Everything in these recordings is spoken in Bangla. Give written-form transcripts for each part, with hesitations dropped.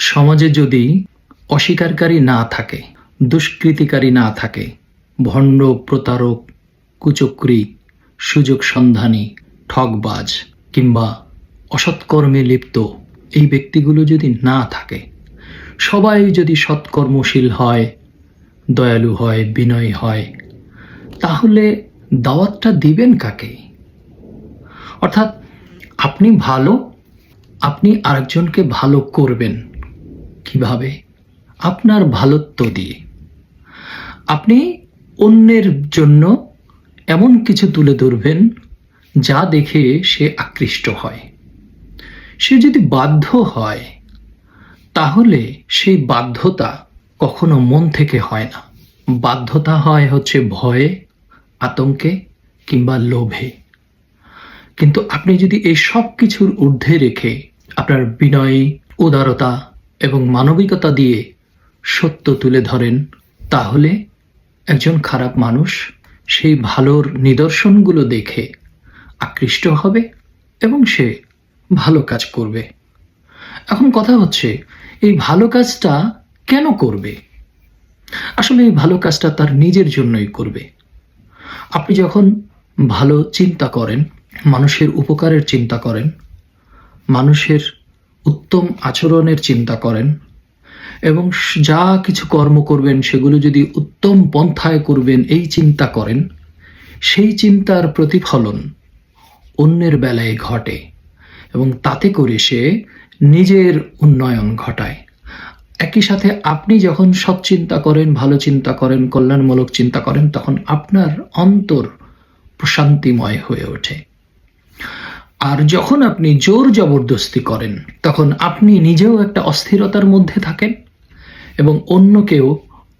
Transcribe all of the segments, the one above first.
সমাজে যদি অস্বীকারী না থাকে, দুষ্কৃতিকারী না থাকে, ভণ্ড, প্রতারক, কুচক্রী, সুযোগ সন্ধানী, ঠকবাজ কিংবা অসৎকর্মে লিপ্ত এই ব্যক্তিগুলো যদি না থাকে, সবাই যদি সৎকর্মশীল হয়, দয়ালু হয়, বিনয়ী হয়, তাহলে দাওয়াতটা দিবেন কাকে? অর্থাৎ আপনি ভালো, আপনি আরেকজনকে ভালো করবেন কিভাবে? আপনার ভালোত্ব দিয়ে। আপনি অন্যের জন্য এমন কিছু তুলে ধরবেন যা দেখে সে আকৃষ্ট হয়। সে যদি বাধ্য হয়, তাহলে সেই বাধ্যতা কখনো মন থেকে হয় না। বাধ্যতা হয় হচ্ছে ভয়ে, আতঙ্কে কিংবা লোভে। কিন্তু আপনি যদি এই সব কিছুর ঊর্ধ্বে রেখে আপনার বিনয়ী, উদারতা এবং মানবিকতা দিয়ে সত্য তুলে ধরেন, তাহলে একজন খারাপ মানুষ সেই ভালোর নিদর্শনগুলো দেখে আকৃষ্ট হবে এবং সে ভালো কাজ করবে। এখন কথা হচ্ছে, এই ভালো কাজটা কেন করবে? আসলে এই ভালো কাজটা তার নিজের জন্যই করবে। আপনি যখন ভালো চিন্তা করেন, মানুষের উপকারের চিন্তা করেন, মানুষের উত্তম আচরণের চিন্তা করেন এবং যা কিছু কর্ম করবেন সেগুলো যদি উত্তম পন্থায় করবেন এই চিন্তা করেন, সেই চিন্তার প্রতিফলন অন্যের বেলায় ঘটে এবং তাতে করে সে নিজের উন্নয়ন ঘটায়। একই সাথে আপনি যখন সৎ চিন্তা করেন, ভালো চিন্তা করেন, কল্যাণমূলক চিন্তা করেন, তখন আপনার অন্তর প্রশান্তিময় হয়ে ওঠে। আর যখন আপনি জোর জবরদস্তি করেন, তখন আপনি নিজেও একটা অস্থিরতার মধ্যে থাকেন এবং অন্যকেও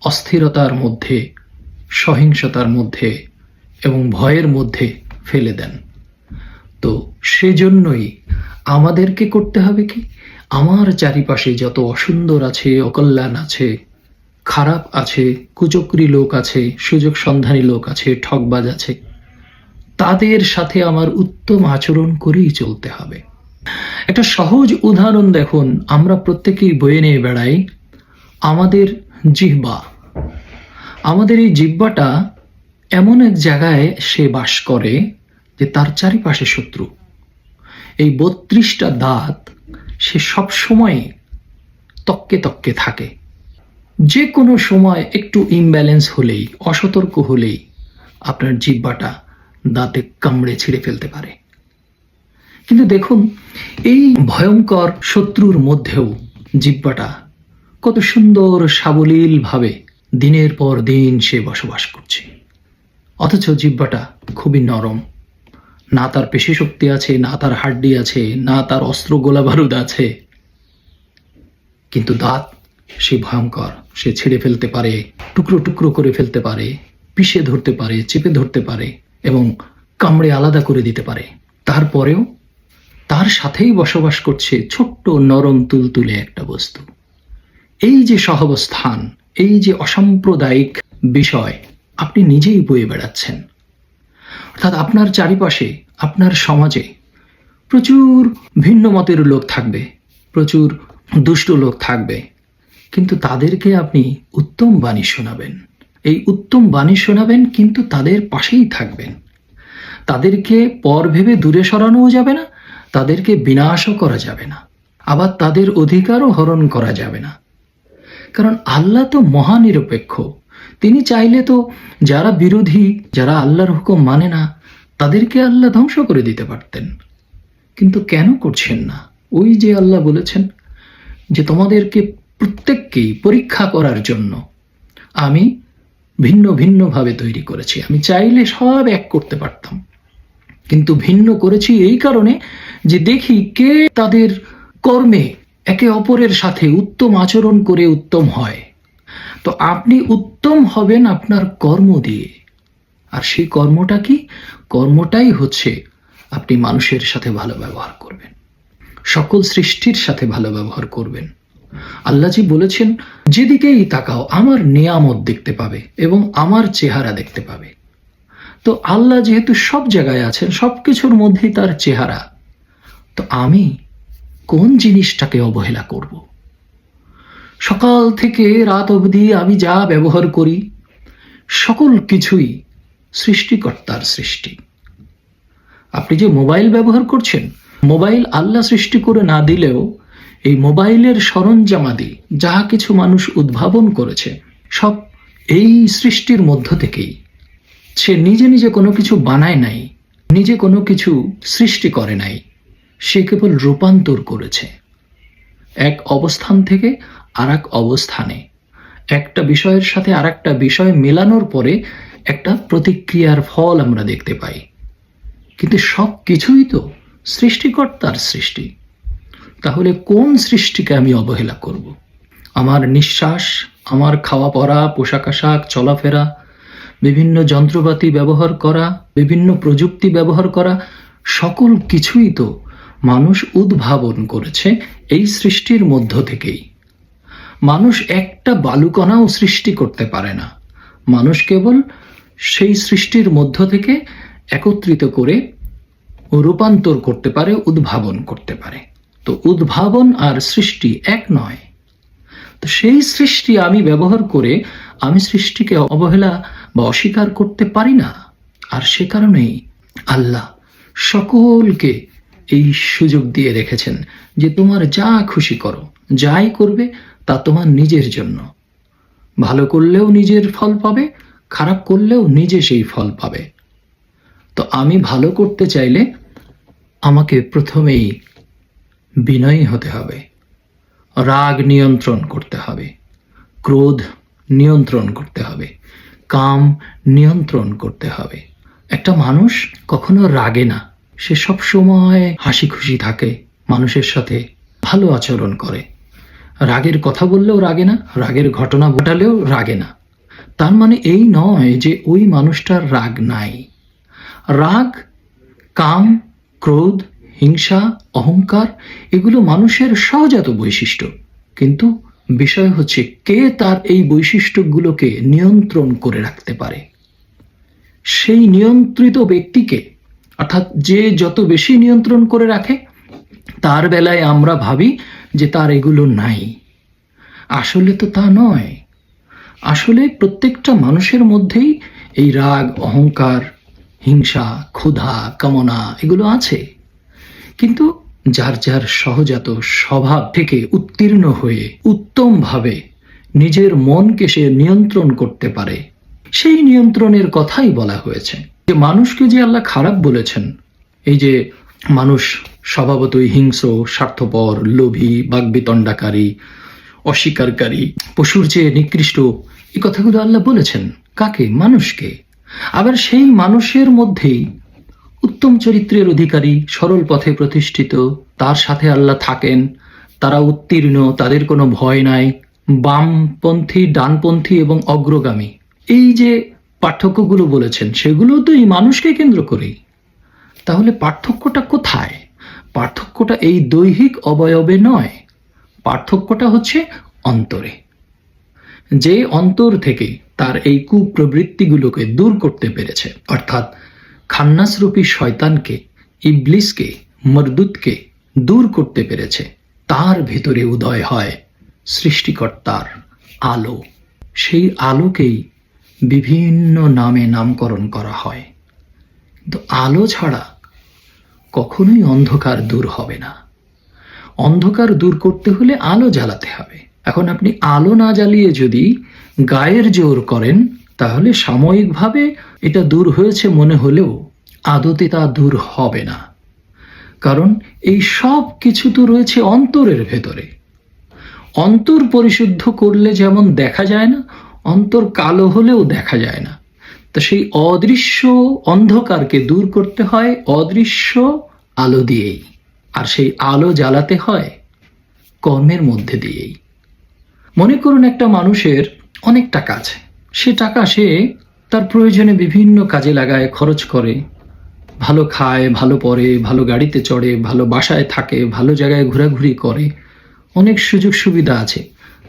অস্থিরতার মধ্যে, সহিংসতার মধ্যে এবং ভয়ের মধ্যে ফেলে দেন। তো সেজন্যই আমাদেরকে করতে হবে কি, আমার চারিপাশে যত অসুন্দর আছে, অকল্যাণ আছে, খারাপ আছে, কুচক্রী লোক আছে, সুযোগ সন্ধানী লোক আছে, ঠকবাজ আছে, তাদের সাথে আমার উত্তম আচরণ করেই চলতে হবে। একটা সহজ উদাহরণ দেখুন, আমরা প্রত্যেকেই বয়ে নিয়ে বেড়াই আমাদের জিহ্বা। আমাদের এই জিহ্বাটা এমন এক জায়গায় সে বাস করে যে তার চারিপাশে শত্রু। এই ৩২টা দাঁত সে সব সময় তককে তককে থাকে। যে কোনো সময় একটু ইমব্যালেন্স হলেই, অসতর্ক হলেই আপনার জিহ্বাটা দাঁতে কামড়ে ছিঁড়ে ফেলতে পারে। কিন্তু দেখুন, এই ভয়ঙ্কর শত্রুর মধ্যেও জিহ্বাটা কত সুন্দর সাবলীল ভাবে দিনের পর দিন সে বসবাস করছে। অথচ জিহ্বাটা খুবই নরম, না তার পেশি শক্তি আছে, না তার হাড্ডি আছে, না তার অস্ত্র গোলা বারুদ আছে, কিন্তু দাঁত সে ভয়ঙ্কর। সে ছিঁড়ে ফেলতে পারে, টুকরো টুকরো করে ফেলতে পারে, পিষে ধরতে পারে, চেপে ধরতে পারে এবং কামড়ে আলাদা করে দিতে পারে। তারপরেও তার সাথেই বসবাস করছে ছোট্ট নরম তুলতুলে একটা বস্তু। এই যে সহাবস্থান, এই যে অসাম্প্রদায়িক বিষয় আপনি নিজেই বয়ে বেড়াচ্ছেন। অর্থাৎ আপনার চারিপাশে, আপনার সমাজে প্রচুর ভিন্ন মতের লোক থাকবে, প্রচুর দুষ্ট লোক থাকবে, কিন্তু তাদেরকে আপনি উত্তম বাণী শোনাবেন। এই উত্তম বাণী শোনাবেন, কিন্তু তাদের পাশেই থাকবেন। তাদেরকে পর ভেবে দূরে সরানোও যাবে না, তাদেরকে বিনাশও করা যাবে না, আবার তাদের অধিকারও হরণ করা যাবে না। কারণ আল্লাহ তো মহানিরপেক্ষ। তিনি চাইলে তো যারা বিরোধী, যারা আল্লাহর হুকুম মানে না, তাদেরকে আল্লাহ ধ্বংস করে দিতে পারতেন। কিন্তু কেন করছেন না? ওই যে আল্লাহ বলেছেন যে তোমাদেরকে প্রত্যেককেই পরীক্ষা করার জন্য আমি ভিন্ন ভিন্ন ভাবে তৈরি করেছি। আমি চাইলে সব এক করতে পারতাম, কিন্তু ভিন্ন করেছি এই কারণে যে দেখি কে তাদের কর্মে একে অপরের সাথে উত্তম আচরণ করে উত্তম হয়। তো আপনি উত্তম হবেন আপনার কর্ম দিয়ে। আর সেই কর্মটা কি? কর্মটাই হচ্ছে আপনি মানুষের সাথে ভালো ব্যবহার করবেন, সকল সৃষ্টির সাথে ভালো ব্যবহার করবেন। আল্লাহজি বলেছেন, যেদিকেই তাকাও আমার নিয়ামত দেখতে পাবে এবং আমার চেহারা দেখতে পাবে। তো আল্লাহ যেহেতু সব জায়গায় আছেন, সবকিছুর মধ্যেই তার চেহারা, তো আমি কোন জিনিসটাকে অবহেলা করব? সকাল থেকে রাত অবধি আমি যা ব্যবহার করি সকল কিছুই সৃষ্টিকর্তার সৃষ্টি। আপনি যে মোবাইল ব্যবহার করছেন, মোবাইল আল্লাহ সৃষ্টি করে না দিলেও এই মোবাইলের সরঞ্জামাদি যা কিছু মানুষ উদ্ভাবন করেছে সব এই সৃষ্টির মধ্য থেকেই। সে নিজে নিজে কোনো কিছু বানায় নাই, নিজে কোনো কিছু সৃষ্টি করে নাই, সে কেবল রূপান্তর করেছে এক অবস্থান থেকে আর এক অবস্থানে। একটা বিষয়ের সাথে আর একটা বিষয় মেলানোর পরে একটা প্রতিক্রিয়ার ফল আমরা দেখতে পাই। কিন্তু সব কিছুই তো সৃষ্টিকর্তার সৃষ্টি। তাহলে কোন সৃষ্টিকে আমি অবহেলা করব? আমার নিঃশ্বাস, আমার খাওয়া পরা, পোশাক আশাক, চলাফেরা, বিভিন্ন যন্ত্রপাতি ব্যবহার করা, বিভিন্ন প্রযুক্তি ব্যবহার করা, সকল কিছুই তো মানুষ উদ্ভাবন করেছে এই সৃষ্টির মধ্য থেকেই। মানুষ একটা বালুকণাও সৃষ্টি করতে পারে না। মানুষ কেবল সেই সৃষ্টির মধ্য থেকে একত্রিত করে রূপান্তর করতে পারে, উদ্ভাবন করতে পারে। তো উদ্ভাবন আর সৃষ্টি এক নয়। তো সেই সৃষ্টি আমি ব্যবহার করে আমি সৃষ্টিকে অবহেলা বা অস্বীকার করতে পারি না। আর সে কারণেই আল্লাহ সকলকে এই সুযোগ দিয়ে রেখেছেন যে তোমার যা খুশি করো, যাই করবে তা তোমার নিজের জন্য। ভালো করলেও নিজের ফল পাবে, খারাপ করলেও নিজে সেই ফল পাবে। তো আমি ভালো করতে চাইলে আমাকে প্রথমেই বিনয়ী হতে হবে, রাগ নিয়ন্ত্রণ করতে হবে, ক্রোধ নিয়ন্ত্রণ করতে হবে, কাম নিয়ন্ত্রণ করতে হবে। একটা মানুষ কখনো রাগে না, সে সব সময় হাসি খুশি থাকে, মানুষের সাথে ভালো আচরণ করে। রাগের কথা বললেও রাগে না, রাগের ঘটনা ঘটালেও রাগে না। তার মানে এই নয় যে ওই মানুষটার রাগ নাই। রাগ, কাম, ক্রোধ, হিংসা, অহংকার এগুলো মানুষের সহজাত বৈশিষ্ট্য। কিন্তু বিষয় হচ্ছে কে তার এই বৈশিষ্ট্যগুলোকে নিয়ন্ত্রণ করে রাখতে পারে। সেই নিয়ন্ত্রিত ব্যক্তিকে, অর্থাৎ যে যত বেশি নিয়ন্ত্রণ করে রাখে, তার বেলায় আমরা ভাবি যে তার এগুলো নাই। আসলে তো তা নয়। আসলে প্রত্যেকটা মানুষের মধ্যেই এই রাগ, অহংকার, হিংসা, ক্ষুধা, কামনা এগুলো আছে। কিন্তু যার যার সহজাত স্বভাব থেকে উত্তীর্ণ হয়ে উত্তমভাবে নিজের মনকে সে নিয়ন্ত্রণ করতে পারে, সেই নিয়ন্ত্রণের কথাই বলা হয়েছে। যে মানুষকে যে আল্লাহ খারাপ বলেছেন, এই যে মানুষ স্বভাবতই হিংস্র, স্বার্থপর, লোভী, বাগ্বিতণ্ডাকারী, অস্বীকারী, পশুর চেয়ে নিকৃষ্ট, এই কথাগুলো আল্লাহ বলেছেন কাকে? মানুষকে। আবার সেই মানুষের মধ্যেই উত্তম চরিত্রের অধিকারী, সরল পথে প্রতিষ্ঠিত, তার সাথে আল্লাহ থাকেন, তারা উত্তীর্ণ, তাদের কোনো ভয় নাই, বামপন্থী, ডানপন্থী এবং অগ্রগামী, এই যে পার্থক্যগুলো বলেছেন সেগুলো তো এই মানুষকে কেন্দ্র করেই। তাহলে পার্থক্যটা কোথায়? পার্থক্যটা এই দৈহিক অবয়বে নয়, পার্থক্যটা হচ্ছে অন্তরে। যে অন্তর থেকে তার এই কুপ্রবৃত্তিগুলোকে দূর করতে পেরেছে, অর্থাৎ খান্নাসরূপী শয়তানকে, ইবলিসকে, মরদুদকে দূর করতে পেরেছে, তার ভিতরে উদয় হয় সৃষ্টিকর্তার আলো। সেই আলোকেই বিভিন্ন নামে নামকরণ করা হয়। কিন্তু আলো ছাড়া কখনোই অন্ধকার দূর হবে না। অন্ধকার দূর করতে হলে আলো জ্বালাতে হবে। এখন আপনি আলো না জ্বালিয়ে যদি গায়ের জোর করেন, তাহলে সাময়িকভাবে এটা দূর হয়েছে মনে হলেও আদতে তা দূর হবে না। কারণ এই সব কিছু তো রয়েছে অন্তরের ভেতরে। অন্তর পরিশুদ্ধ করলে যেমন দেখা যায় না, অন্তর কালো হলেও দেখা যায় না। তা সেই অদৃশ্য অন্ধকারকে দূর করতে হয় অদৃশ্য আলো দিয়েই। আর সেই আলো জ্বালাতে হয় কর্মের মধ্যে দিয়েই। মনে করুন একটা মানুষের অনেক টাকা আছে, সে টাকা সে তার প্রয়োজনে বিভিন্ন কাজে লাগায়, খরচ করে, ভালো খায়, ভালো পরে, ভালো গাড়িতে চড়ে, ভালো বাসায় থাকে, ভালো জায়গায় ঘোরাঘুরি করে, অনেক সুযোগ সুবিধা আছে,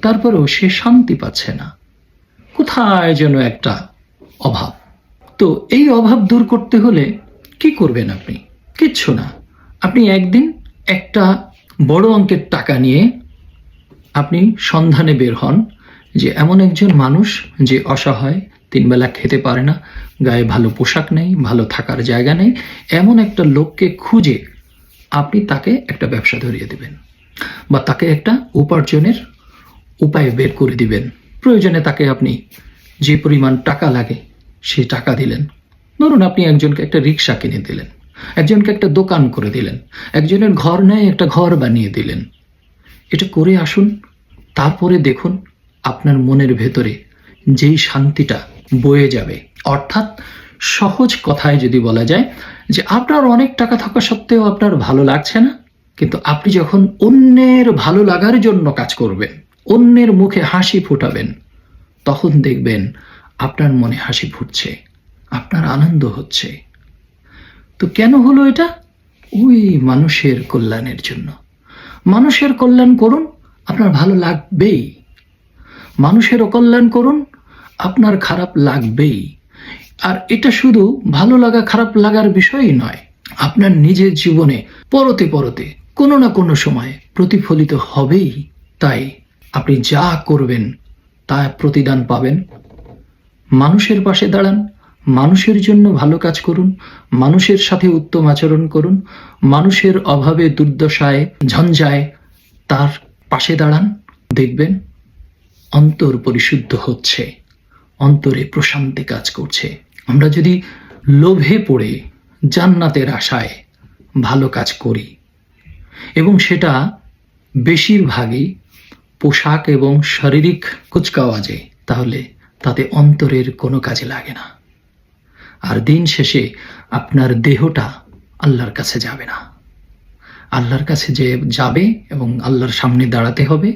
তারপরেও সে শান্তি পাচ্ছে না। কোথায় যেন একটা অভাব। তো এই অভাব দূর করতে হলে কি করবেন আপনি? কিচ্ছু না। আপনি একদিন একটা বড় অঙ্কের টাকা নিয়ে আপনি সন্ধানে বের হন যে এমন একজন মানুষ যে অসহায়, 3 বেলা খেতে পারে না, গায়ে ভালো পোশাক নেই, ভালো থাকার জায়গা নেই, এমন একটা লোককে খুঁজে আপনি তাকে একটা ব্যবসা ধরিয়ে দিবেন বা তাকে একটা উপার্জনের উপায় বের করে দিবেন। প্রয়োজনে তাকে আপনি যে পরিমাণ টাকা লাগে সেই টাকা দিলেন। ধরুন আপনি একজনকে একটা রিক্সা কিনে দিলেন, একজনকে একটা দোকান করে দিলেন, একজনের ঘর নেয় একটা ঘর বানিয়ে দিলেন। এটা করে আসুন, তারপরে দেখুন আপনার মনের ভেতরে যেই শান্তিটা বয়ে যাবে। অর্থাৎ সহজ কথায় যদি বলা যায় যে আপনার অনেক টাকা থাকা সত্ত্বেও আপনার ভালো লাগছে না, কিন্তু আপনি যখন অন্যের ভালো লাগার জন্য কাজ করবেন, অন্যের মুখে হাসি ফোটাবেন, তখন দেখবেন আপনার মনে হাসি ফুটছে, আপনার আনন্দ হচ্ছে। তো কেন হলো এটা? ওই মানুষের কল্যাণের জন্য। মানুষের কল্যাণ করুন, আপনার ভালো লাগবেই। মানুষের অকল্যাণ করুন, আপনার খারাপ লাগবেই। আর এটা শুধু ভালো লাগা খারাপ লাগার বিষয়ই নয়, আপনার নিজের জীবনে পরতে পরতে কোনো না কোনো সময় প্রতিফলিত হবেই। তাই আপনি যা করবেন তা প্রতিদান পাবেন। মানুষের পাশে দাঁড়ান, মানুষের জন্য ভালো কাজ করুন, মানুষের সাথে উত্তম আচরণ করুন, মানুষের অভাবে দুর্দশায় ঝঞ্ঝায় তার পাশে দাঁড়ান। দেখবেন অন্তর পরিশুদ্ধ হচ্ছে, অন্তরে প্রশান্তি কাজ করছে। আমরা যদি লোভে পড়ে জান্নাতের আশায় ভালো কাজ করি এবং সেটা বেশিরভাগই পোশাক এবং শারীরিক কুচকাওয়াজে, তাহলে তাতে অন্তরের কোনো কাজে লাগে না। আর দিন শেষে আপনার দেহটা আল্লাহর কাছে যাবে না। আল্লাহর কাছে যে যাবে এবং আল্লাহর সামনে দাঁড়াতে হবে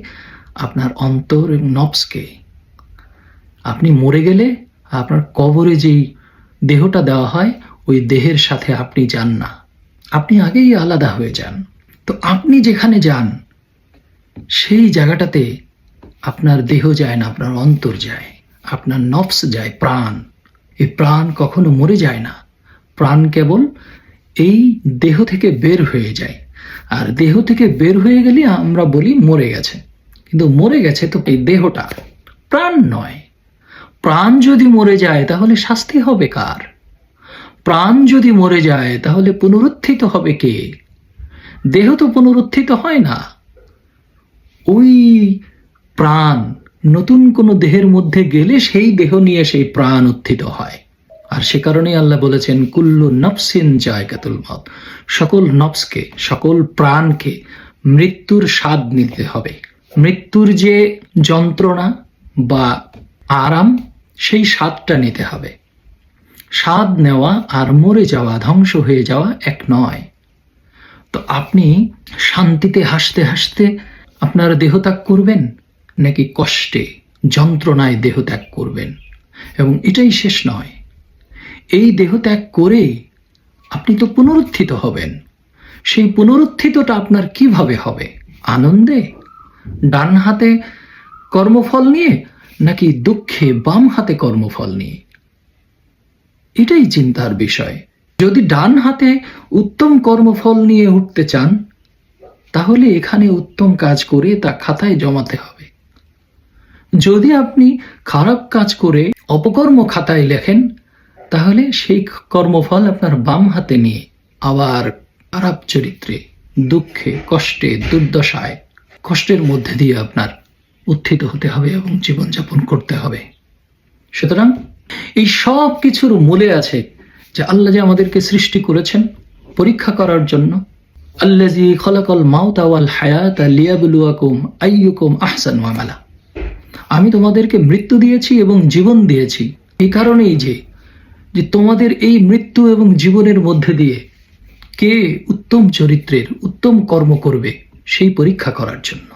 আপনার অন্তর এবং নফসকে। আপনি মরে গেলে আপনার কবরে যেই দেহটা দেওয়া হয় ওই দেহের সাথে আপনি যান না, আপনি আগেই আলাদা হয়ে যান। তো আপনি যেখানে যান সেই জায়গাটাতে আপনার দেহ যায় না, আপনার অন্তর যায়, আপনার নফস যায়, প্রাণ। এই প্রাণ কখনো মরে যায় না। প্রাণ কেবল এই দেহ থেকে বের হয়ে যায়। আর দেহ থেকে বের হয়ে গেলে আমরা বলি মরে গেছে, কিন্তু মরে গেছে তো এই দেহটা, প্রাণ নয়। প্রাণ যদি মরে যায় তাহলে শাস্তি হবে কার? প্রাণ যদি মরে যায় তাহলে পুনরুত্থিত হবে কে? দেহ তো পুনরুত্থিত হয় না। ওই প্রাণ নতুন কোনো দেহের মধ্যে গেলে সেই দেহ নিয়ে সেই প্রাণ উত্থিত হয়। আর সে কারণেই আল্লাহ বলেছেন কুল্লু নফসিন জায়গাতুল মউত, সকল নফসকে, সকল প্রাণকে মৃত্যুর স্বাদ নিতে হবে। মৃত্যুর যে যন্ত্রণা বা আরাম সেই স্বাদটা নিতে হবে। স্বাদ নেওয়া আর মরে যাওয়া, ধ্বংস হয়ে যাওয়া এক নয়। তো আপনি শান্তিতে হাসতে হাসতে আপনার দেহত্যাগ করবেন নাকি কষ্টে যন্ত্রণায় দেহত্যাগ করবেন? এবং এটাই শেষ নয়, এই দেহত্যাগ করে আপনি তো পুনরুত্থিত হবেন। সেই পুনরুত্থিতটা আপনার কিভাবে হবে? আনন্দে, ডান হাতে কর্মফল নিয়ে, নাকি দুঃখে বাম হাতে কর্মফল নিয়ে? এটাই চিন্তার বিষয়। যদি ডান হাতে উত্তম কর্মফল নিয়ে উঠতে চান তাহলে এখানে উত্তম কাজ করে তা খাতায় জমাতে হবে। যদি আপনি খারাপ কাজ করে অপকর্ম খাতায় লেখেন তাহলে সেই কর্মফল আপনার বাম হাতে নিয়ে আবার খারাপ চরিত্রে, দুঃখে, কষ্টে, দুর্দশায়, কষ্টের মধ্যে দিয়ে আপনার উত্থিত হতে হবে এবং জীবনযাপন করতে হবে। সুতরাং এই সব কিছুর মূলে আছে যে আল্লাহ যে আমাদেরকে সৃষ্টি করেছেন পরীক্ষা করার জন্য। আল্লাযী খলাকাল মাউতা ওয়াল হায়াতা লিয়াবলুয়াকুম আইয়ুকুম আহসানু আমালা। আমি তোমাদেরকে মৃত্যু দিয়েছি এবং জীবন দিয়েছি এই কারণেই যে তোমাদের এই মৃত্যু এবং জীবনের মধ্যে দিয়ে কে উত্তম চরিত্রের উত্তম কর্ম করবে সেই পরীক্ষা করার জন্য।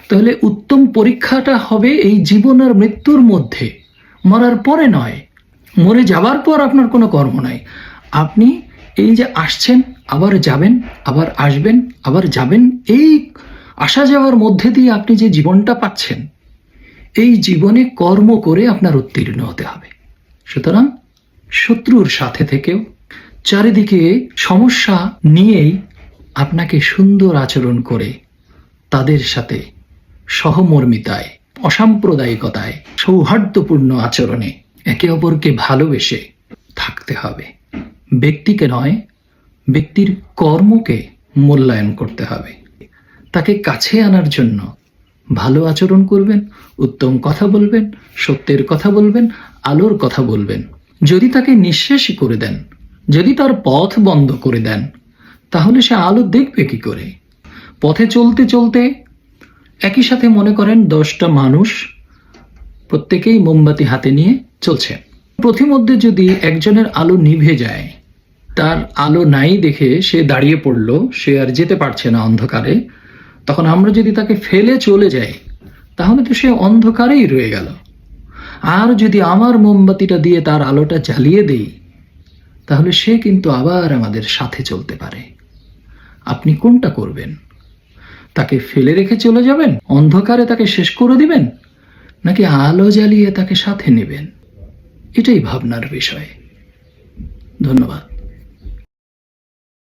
তাহলে উত্তম পরীক্ষাটা হবে এই জীবন আর মৃত্যুর মধ্যে, মরার পরে নয়। মরে যাবার পর আপনার কোনো কর্ম নাই। আপনি এই যে আসছেন, আবার যাবেন, আবার আসবেন, আবার যাবেন, এই আসা যাওয়ার মধ্যে দিয়ে আপনি যে জীবনটা পাচ্ছেন, এই জীবনে কর্ম করে আপনার উত্তীর্ণ হতে হবে। সুতরাং শত্রুর সাথে থেকেও, চারিদিকে সমস্যা নিয়েই আপনাকে সুন্দর আচরণ করে তাদের সাথে সহমর্মিতায়, অসাম্প্রদায়িকতায়, সৌহার্দ্যপূর্ণ আচরণে একে অপরকে ভালোবেসে থাকতে হবে। ব্যক্তিকে নয়, ব্যক্তির কর্মকে মূল্যায়ন করতে হবে। তাকে কাছে আনার জন্য ভালো আচরণ করবেন, উত্তম কথা বলবেন, সত্যের কথা বলবেন, আলোর কথা বলবেন। যদি তাকে নিঃশেষই করে দেন, যদি তার পথ বন্ধ করে দেন, তাহলে সে আলো দেখবে কি করে? পথে চলতে চলতে একই সাথে মনে করেন 10টা মানুষ প্রত্যেকেই মোমবাতি হাতে নিয়ে চলছে। প্রতিমধ্যে যদি একজনের আলো নিভে যায়, তার আলো নাই দেখে সে দাঁড়িয়ে পড়লো, সে আর যেতে পারছে না অন্ধকারে, তখন আমরা যদি তাকে ফেলে চলে যাই, তাহলে তো সে অন্ধকারেই রয়ে গেল। আর যদি আমার মোমবাতিটা দিয়ে তার আলোটা জ্বালিয়ে দেই, তাহলে সে কিন্তু আবার আমাদের সাথে চলতে পারে। আপনি কোনটা করবেন? তাকে ফেলে রেখে চলে যাবেন, অন্ধকারে তাকে শেষ করে দিবেন, নাকি আলো জ্বালিয়ে তাকে সাথে নেবেন? এটাই ভাবনার বিষয়। ধন্যবাদ।